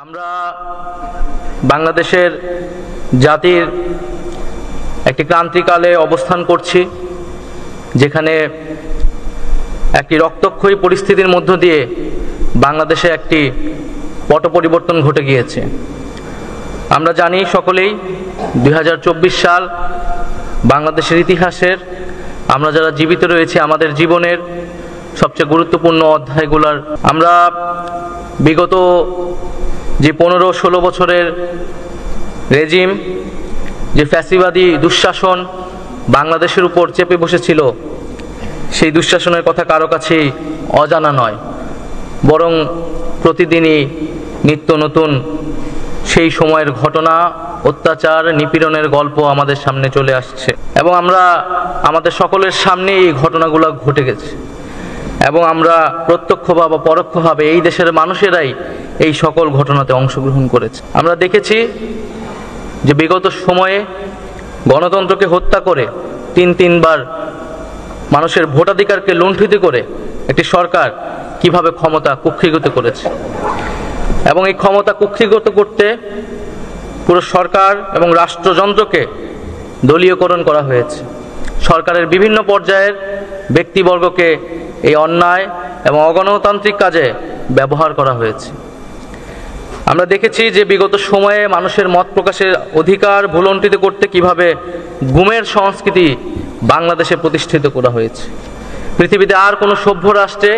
আমরা বাংলাদেশের জাতির একটি ক্রান্তিকালে অবস্থান করছি, যেখানে একটি রক্তক্ষয়ী পরিস্থিতির মধ্য দিয়ে বাংলাদেশে একটি পট পরিবর্তন ঘটে গিয়েছে। আমরা জানি সকলেই 2024 সাল বাংলাদেশের ইতিহাসের, আমরা যারা জীবিত রয়েছে আমাদের জীবনের সবচেয়ে গুরুত্বপূর্ণ অধ্যায়গুলোর আমরা বিগত যে 15-16 বছরের রেজিম, যে ফ্যাসিবাদী দুঃশাসন বাংলাদেশের উপর চেপে বসেছিল, সেই দুঃশাসনের কথা কারো কাছেই অজানা নয়, বরং প্রতিদিনই নিত্য নতুন সেই সময়ের ঘটনা, অত্যাচার, নিপীড়নের গল্প আমাদের সামনে চলে আসছে এবং আমরা আমাদের সকলের সামনে এই ঘটনাগুলো ঘটে গেছে এবং আমরা প্রত্যক্ষ বা পরোক্ষভাবে এই দেশের মানুষেরাই এই সকল ঘটনাতে অংশগ্রহণ করেছে। আমরা দেখেছি যে বিগত সময়ে গণতন্ত্রকে হত্যা করে তিনবার মানুষের ভোটাধিকারকে লুণ্ঠিত করে একটি সরকার কিভাবে ক্ষমতা কুক্ষিগত করেছে এবং এই ক্ষমতা কুক্ষিগত করতে পুরো সরকার এবং রাষ্ট্রযন্ত্রকে দলীয়করণ করা হয়েছে। সরকারের বিভিন্ন পর্যায়ের ব্যক্তিবর্গকে এই অন্যায় এবং অগণতান্ত্রিক কাজে ব্যবহার করা হয়েছে। আমরা দেখেছি যে বিগত সময়ে মানুষের মত প্রকাশের অধিকার ভুলণ্ঠিত করতে কিভাবে গুমের সংস্কৃতি বাংলাদেশে প্রতিষ্ঠিত করা হয়েছে। পৃথিবীতে আর কোনো সভ্য রাষ্ট্রে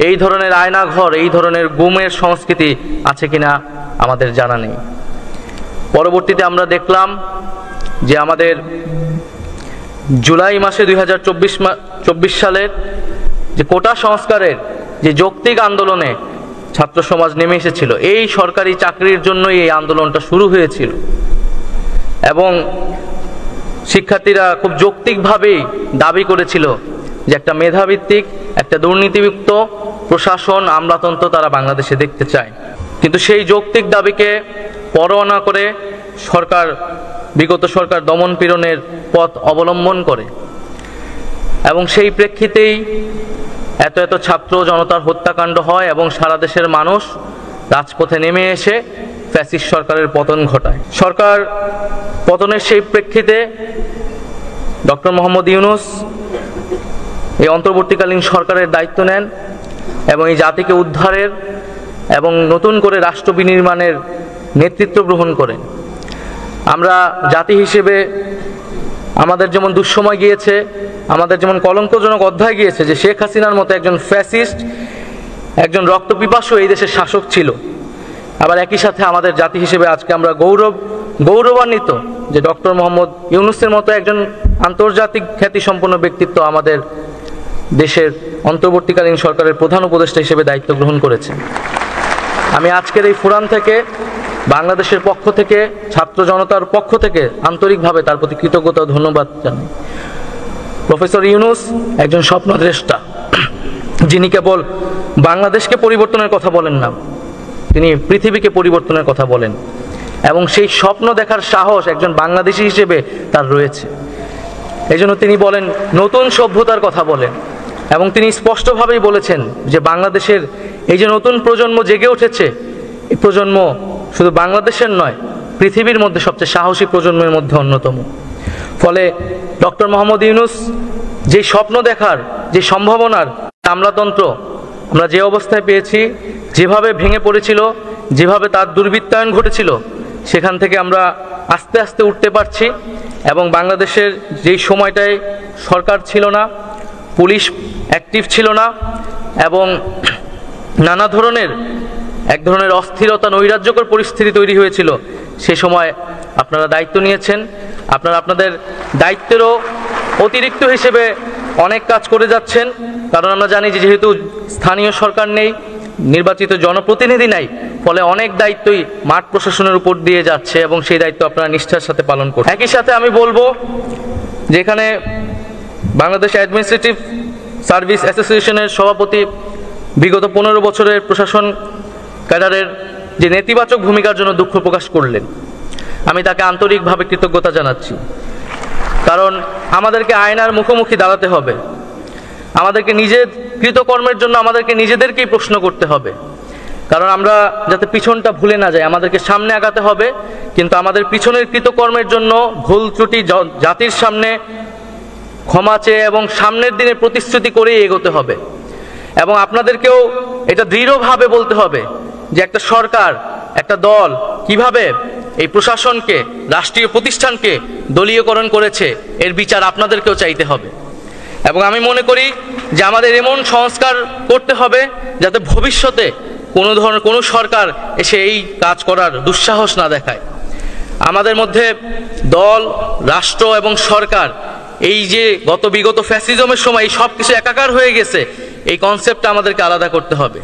এই ধরনের আয়নাঘর, এই ধরনের গুমের সংস্কৃতি আছে কিনা আমাদের জানা নেই। পরবর্তীতে আমরা দেখলাম যে আমাদের জুলাই মাসে 2024 সালের যে কোটা সংস্কারের যে যৌক্তিক আন্দোলনে ছাত্র সমাজ নেমে এসেছিল, এই সরকারি চাকরির জন্যই এই আন্দোলনটা শুরু হয়েছিল এবং শিক্ষার্থীরা খুব যৌক্তিকভাবেই দাবি করেছিল যে একটা মেধাভিত্তিক, একটা দুর্নীতিযুক্ত প্রশাসন, আমলাতন্ত্র তারা বাংলাদেশে দেখতে চায়। কিন্তু সেই যৌক্তিক দাবিকে পরোয়া না করে বিগত সরকার দমন পীড়নের পথ অবলম্বন করে এবং সেই প্রেক্ষিতেই এত ছাত্র জনতার হত্যাকাণ্ড হয় এবং সারা দেশের মানুষ রাজপথে নেমে এসে ফ্যাসিস্ট সরকারের পতন ঘটায়। সরকার পতনের সেই প্রেক্ষিতে ডক্টর মোহাম্মদ ইউনূস এই অন্তর্বর্তীকালীন সরকারের দায়িত্ব নেন এবং এই জাতিকে উদ্ধারের এবং নতুন করে রাষ্ট্র বিনির্মাণের নেতৃত্ব গ্রহণ করেন। আমরা জাতি হিসেবে আমাদের যেমন দুঃসময় গিয়েছে, আমাদের যেমন কলঙ্কজনক অধ্যায় গিয়েছে যে শেখ হাসিনার মতো একজন ফ্যাসিস্ট, একজন রক্তপিপাসু এই দেশের শাসক ছিল, আবার একই সাথে আমাদের জাতি হিসেবে আজকে আমরা গৌরবান্বিত যে ডক্টর মোহাম্মদ ইউনূসের মতো একজন আন্তর্জাতিক খ্যাতিসম্পন্ন ব্যক্তিত্ব আমাদের দেশের অন্তর্বর্তীকালীন সরকারের প্রধান উপদেষ্টা হিসেবে দায়িত্ব গ্রহণ করেছেন। আমি আজকের এই ফোরাম থেকে বাংলাদেশের পক্ষ থেকে, ছাত্র জনতার পক্ষ থেকে আন্তরিকভাবে তার প্রতি কৃতজ্ঞতা ও ধন্যবাদ জানাই। প্রফেসর ইউনূস একজন স্বপ্নদ্রষ্টা, যিনি কেবল বাংলাদেশকে পরিবর্তনের কথা বলেন না, তিনি পৃথিবীকে পরিবর্তনের কথা বলেন এবং সেই স্বপ্ন দেখার সাহস একজন বাংলাদেশী হিসেবে তার রয়েছে। এই জন্য তিনি বলেন নতুন সভ্যতার কথা বলেন এবং তিনি স্পষ্টভাবেই বলেছেন যে বাংলাদেশের এই যে নতুন প্রজন্ম জেগে উঠেছে, এই প্রজন্ম শুধু বাংলাদেশের নয়, পৃথিবীর মধ্যে সবচেয়ে সাহসী প্রজন্মের মধ্যে অন্যতম। ফলে ডক্টর মোহাম্মদ ইউনূস যে স্বপ্ন দেখার, যে সম্ভাবনার আমলাতন্ত্র আমরা যে অবস্থায় পেয়েছি, যেভাবে ভেঙে পড়েছিল, যেভাবে তার দুর্বৃত্তায়ন ঘটেছিল, সেখান থেকে আমরা আস্তে আস্তে উঠতে পারছি এবং বাংলাদেশের যেই সময়টায় সরকার ছিল না, পুলিশ অ্যাক্টিভ ছিল না এবং নানা ধরনের এক ধরনের অস্থিরতা, নৈরাজ্যকর পরিস্থিতি তৈরি হয়েছিল, সে সময় আপনারা দায়িত্ব নিয়েছেন। আপনারা আপনাদের দায়িত্বেরও অতিরিক্ত হিসেবে অনেক কাজ করে যাচ্ছেন, কারণ আমরা জানি যে যেহেতু স্থানীয় সরকার নেই, নির্বাচিত জনপ্রতিনিধি নাই, ফলে অনেক দায়িত্বই মাঠ প্রশাসনের উপর দিয়ে যাচ্ছে এবং সেই দায়িত্ব আপনারা নিষ্ঠার সাথে পালন করুন। একই সাথে আমি বলবো যে এখানে বাংলাদেশ অ্যাডমিনিস্ট্রেটিভ সার্ভিস অ্যাসোসিয়েশনের সভাপতি বিগত 15 বছরের প্রশাসন ক্যাডারের যে নেতিবাচক ভূমিকার জন্য দুঃখ প্রকাশ করলেন, আমি তাকে আন্তরিকভাবে কৃতজ্ঞতা জানাচ্ছি। কারণ আমাদেরকে আয়নার মুখোমুখি দাঁড়াতে হবে, আমাদেরকে নিজের কৃতকর্মের জন্য আমাদেরকে নিজেদেরকেই প্রশ্ন করতে হবে। কারণ আমরা যাতে পিছনটা ভুলে না যাই, আমাদেরকে সামনে আগাতে হবে, কিন্তু আমাদের পিছনের কৃতকর্মের জন্য ভুল ত্রুটি জাতির সামনে ক্ষমা চেয়ে এবং সামনের দিনে প্রতিশ্রুতি করেই এগোতে হবে। এবং আপনাদেরকেও এটা দৃঢ়ভাবে বলতে হবে যে একটা সরকার, একটা দল কিভাবে এই প্রশাসনকে, রাষ্ট্রীয় প্রতিষ্ঠানকে দলীয়করণ করেছে, এর বিচার আপনাদেরকেও চাইতে হবে। এবং আমি মনে করি যে আমাদের এমন সংস্কার করতে হবে যাতে ভবিষ্যতে কোনো সরকার এসে এই কাজ করার দুঃসাহস না দেখায়। আমাদের মধ্যে দল, রাষ্ট্র এবং সরকার, এই যে বিগত ফ্যাসিজমের সময় এই সব কিছু একাকার হয়ে গেছে, এই কনসেপ্টটা আমাদেরকে আলাদা করতে হবে।